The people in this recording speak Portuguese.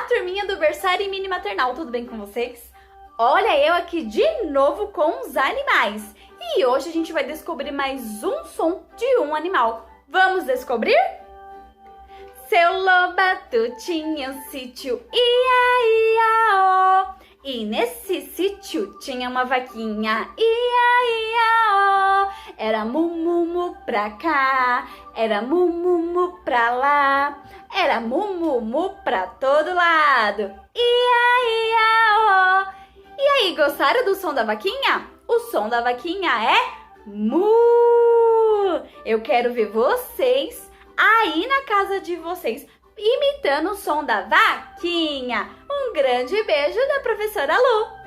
Turminha do berçário e mini maternal, tudo bem com vocês? Olha eu aqui de novo com os animais. E hoje a gente vai descobrir mais um som de um animal. Vamos descobrir? Seu Lobato tinha um sítio, ia, ia, ó. E nesse sítio tinha uma vaquinha, ia, ia, ó. Era mu pra cá, era mu pra lá, era mu pra todo lado, ia, ia, ó. E aí, gostaram do som da vaquinha? O som da vaquinha é mu. Eu quero ver vocês aí na casa de vocês imitando o som da vaquinha. Um grande beijo da professora Lu.